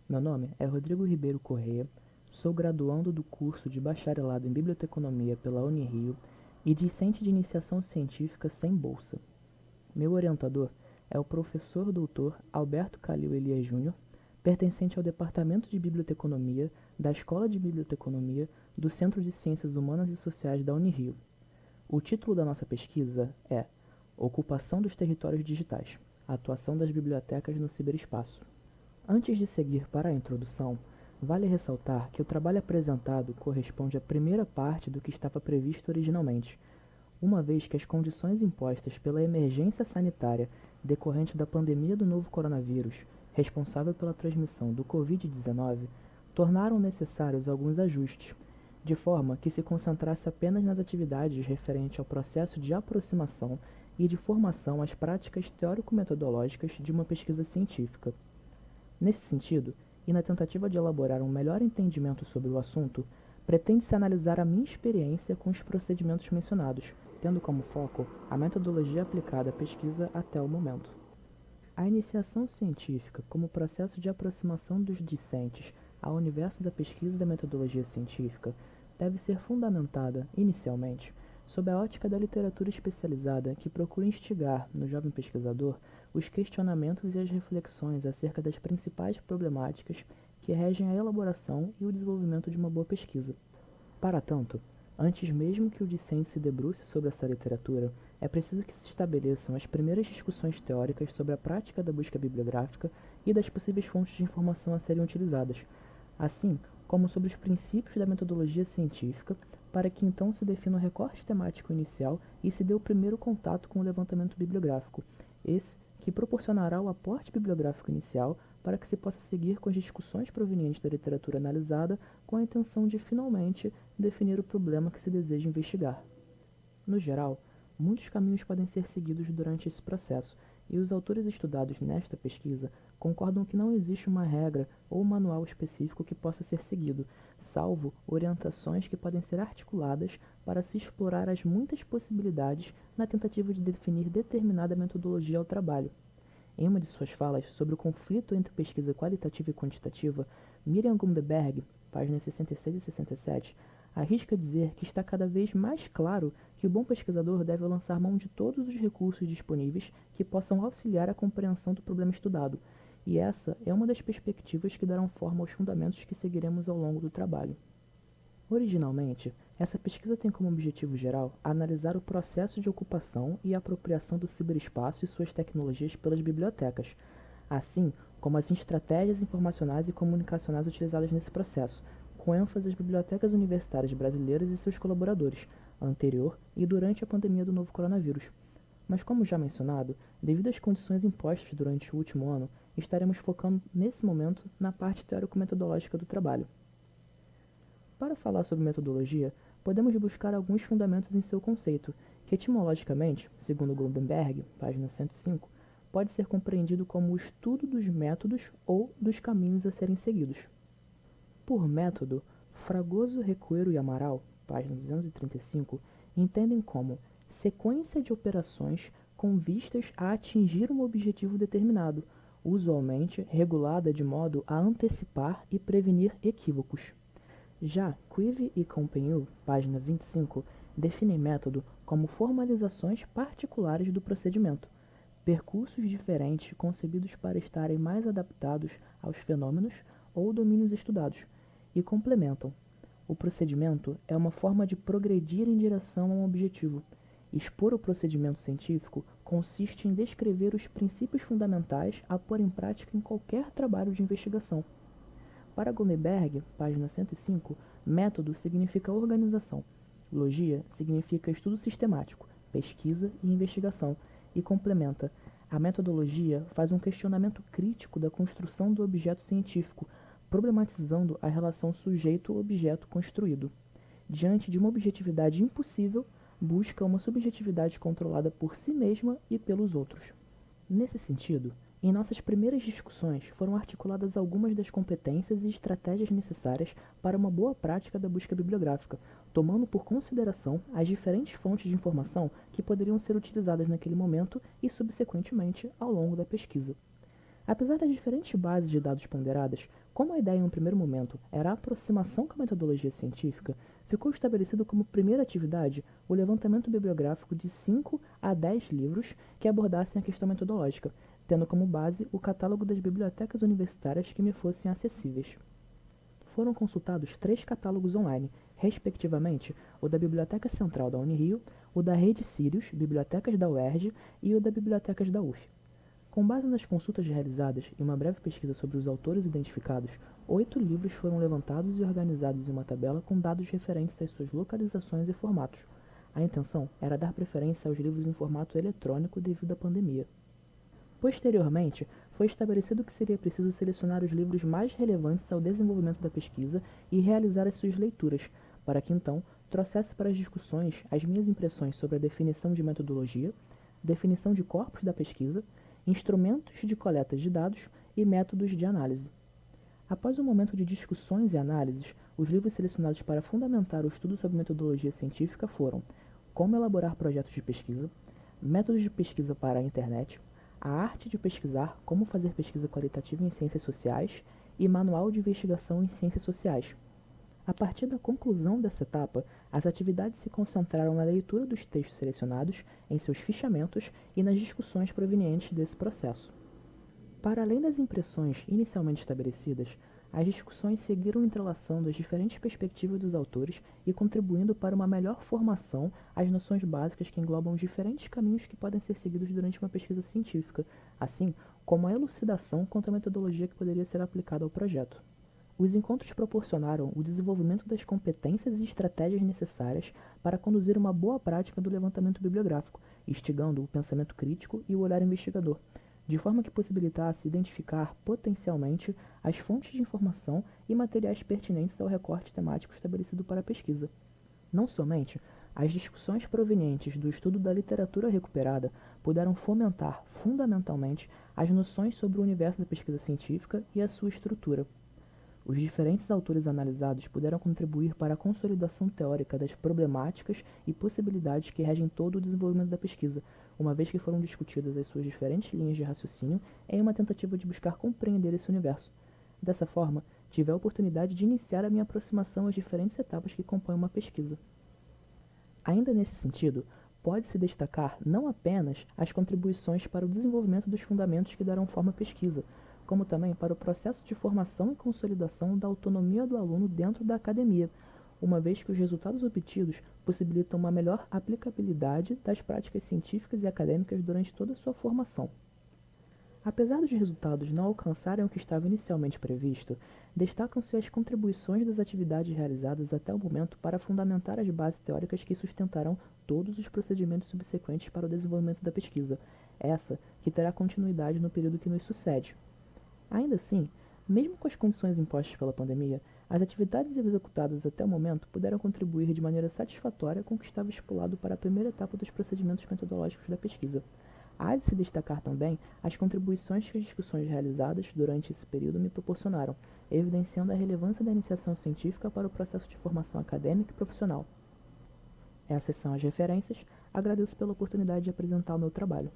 Meu nome é Rodrigo Ribeiro Correia, sou graduando do curso de Bacharelado em Biblioteconomia pela Unirio e discente de iniciação científica sem bolsa. Meu orientador é o professor doutor Alberto Calil Elias Júnior, pertencente ao Departamento de Biblioteconomia da Escola de Biblioteconomia do Centro de Ciências Humanas e Sociais da Unirio. O título da nossa pesquisa é Ocupação dos Territórios Digitais, a atuação das bibliotecas no ciberespaço. Antes de seguir para a introdução, vale ressaltar que o trabalho apresentado corresponde à primeira parte do que estava previsto originalmente, uma vez que as condições impostas pela emergência sanitária decorrente da pandemia do novo coronavírus, responsável pela transmissão do Covid-19, tornaram necessários alguns ajustes, de forma que se concentrasse apenas nas atividades referentes ao processo de aproximação e de formação às práticas teórico-metodológicas de uma pesquisa científica. Nesse sentido, e na tentativa de elaborar um melhor entendimento sobre o assunto, pretende-se analisar a minha experiência com os procedimentos mencionados, tendo como foco a metodologia aplicada à pesquisa até o momento. A iniciação científica como processo de aproximação dos discentes ao universo da pesquisa e da metodologia científica deve ser fundamentada, inicialmente, sob a ótica da literatura especializada que procura instigar, no jovem pesquisador, os questionamentos e as reflexões acerca das principais problemáticas que regem a elaboração e o desenvolvimento de uma boa pesquisa. Para tanto, antes mesmo que o discente se debruce sobre essa literatura, é preciso que se estabeleçam as primeiras discussões teóricas sobre a prática da busca bibliográfica e das possíveis fontes de informação a serem utilizadas, assim como sobre os princípios da metodologia científica, para que então se defina o recorte temático inicial e se dê o primeiro contato com o levantamento bibliográfico, esse que proporcionará o aporte bibliográfico inicial para que se possa seguir com as discussões provenientes da literatura analisada com a intenção de, finalmente, definir o problema que se deseja investigar. No geral, muitos caminhos podem ser seguidos durante esse processo, e os autores estudados nesta pesquisa concordam que não existe uma regra ou manual específico que possa ser seguido, salvo orientações que podem ser articuladas para se explorar as muitas possibilidades na tentativa de definir determinada metodologia ao trabalho. Em uma de suas falas sobre o conflito entre pesquisa qualitativa e quantitativa, Miriam Gumberg, páginas 66 e 67, arrisca dizer que está cada vez mais claro que o bom pesquisador deve lançar mão de todos os recursos disponíveis que possam auxiliar a compreensão do problema estudado, e essa é uma das perspectivas que darão forma aos fundamentos que seguiremos ao longo do trabalho. Originalmente, essa pesquisa tem como objetivo geral analisar o processo de ocupação e apropriação do ciberespaço e suas tecnologias pelas bibliotecas, assim como as estratégias informacionais e comunicacionais utilizadas nesse processo, com ênfase às bibliotecas universitárias brasileiras e seus colaboradores, anterior e durante a pandemia do novo coronavírus. Mas como já mencionado, devido às condições impostas durante o último ano, estaremos focando nesse momento na parte teórico-metodológica do trabalho. Para falar sobre metodologia, podemos buscar alguns fundamentos em seu conceito, que etimologicamente, segundo Goldenberg, página 105, pode ser compreendido como o estudo dos métodos ou dos caminhos a serem seguidos. Por método, Fragoso, Recuero e Amaral, página 235, entendem como sequência de operações com vistas a atingir um objetivo determinado, usualmente regulada de modo a antecipar e prevenir equívocos. Já Quive e Companhou, página 25, definem método como formalizações particulares do procedimento, percursos diferentes concebidos para estarem mais adaptados aos fenômenos ou domínios estudados, e complementam. O procedimento é uma forma de progredir em direção a um objetivo. Expor o procedimento científico consiste em descrever os princípios fundamentais a pôr em prática em qualquer trabalho de investigação. Para Goldenberg, página 105, método significa organização. Logia significa estudo sistemático, pesquisa e investigação, e complementa. A metodologia faz um questionamento crítico da construção do objeto científico, problematizando a relação sujeito-objeto construído. Diante de uma objetividade impossível, busca uma subjetividade controlada por si mesma e pelos outros. Nesse sentido, em nossas primeiras discussões foram articuladas algumas das competências e estratégias necessárias para uma boa prática da busca bibliográfica, tomando por consideração as diferentes fontes de informação que poderiam ser utilizadas naquele momento e subsequentemente ao longo da pesquisa. Apesar das diferentes bases de dados ponderadas, como a ideia em um primeiro momento era a aproximação com a metodologia científica, ficou estabelecido como primeira atividade o levantamento bibliográfico de 5 a 10 livros que abordassem a questão metodológica, tendo como base o catálogo das bibliotecas universitárias que me fossem acessíveis. Foram consultados 3 catálogos online, respectivamente o da Biblioteca Central da Unirio, o da Rede Sirius, Bibliotecas da UERJ e o da Bibliotecas da UF. Com base nas consultas realizadas e uma breve pesquisa sobre os autores identificados, 8 livros foram levantados e organizados em uma tabela com dados referentes às suas localizações e formatos. A intenção era dar preferência aos livros em formato eletrônico devido à pandemia. Posteriormente, foi estabelecido que seria preciso selecionar os livros mais relevantes ao desenvolvimento da pesquisa e realizar as suas leituras, para que então trouxesse para as discussões as minhas impressões sobre a definição de metodologia, definição de corpos da pesquisa, instrumentos de coleta de dados e métodos de análise. Após um momento de discussões e análises, os livros selecionados para fundamentar o estudo sobre metodologia científica foram Como elaborar projetos de pesquisa, Métodos de pesquisa para a internet, A arte de pesquisar, como fazer pesquisa qualitativa em ciências sociais e Manual de investigação em ciências sociais. A partir da conclusão dessa etapa, as atividades se concentraram na leitura dos textos selecionados, em seus fichamentos e nas discussões provenientes desse processo. Para além das impressões inicialmente estabelecidas, as discussões seguiram entrelaçando as diferentes perspectivas dos autores e contribuindo para uma melhor formação às noções básicas que englobam os diferentes caminhos que podem ser seguidos durante uma pesquisa científica, assim como a elucidação quanto à metodologia que poderia ser aplicada ao projeto. Os encontros proporcionaram o desenvolvimento das competências e estratégias necessárias para conduzir uma boa prática do levantamento bibliográfico, instigando o pensamento crítico e o olhar investigador, de forma que possibilitasse identificar potencialmente as fontes de informação e materiais pertinentes ao recorte temático estabelecido para a pesquisa. Não somente, as discussões provenientes do estudo da literatura recuperada puderam fomentar, fundamentalmente, as noções sobre o universo da pesquisa científica e a sua estrutura. Os diferentes autores analisados puderam contribuir para a consolidação teórica das problemáticas e possibilidades que regem todo o desenvolvimento da pesquisa, uma vez que foram discutidas as suas diferentes linhas de raciocínio em uma tentativa de buscar compreender esse universo. Dessa forma, tive a oportunidade de iniciar a minha aproximação às diferentes etapas que compõem uma pesquisa. Ainda nesse sentido, pode-se destacar não apenas as contribuições para o desenvolvimento dos fundamentos que darão forma à pesquisa, como também para o processo de formação e consolidação da autonomia do aluno dentro da academia, uma vez que os resultados obtidos possibilitam uma melhor aplicabilidade das práticas científicas e acadêmicas durante toda a sua formação. Apesar dos resultados não alcançarem o que estava inicialmente previsto, destacam-se as contribuições das atividades realizadas até o momento para fundamentar as bases teóricas que sustentarão todos os procedimentos subsequentes para o desenvolvimento da pesquisa, essa que terá continuidade no período que nos sucede. Ainda assim, mesmo com as condições impostas pela pandemia, as atividades executadas até o momento puderam contribuir de maneira satisfatória com o que estava estipulado para a primeira etapa dos procedimentos metodológicos da pesquisa. Há de se destacar também as contribuições que as discussões realizadas durante esse período me proporcionaram, evidenciando a relevância da iniciação científica para o processo de formação acadêmica e profissional. Essas são as referências. Agradeço pela oportunidade de apresentar o meu trabalho.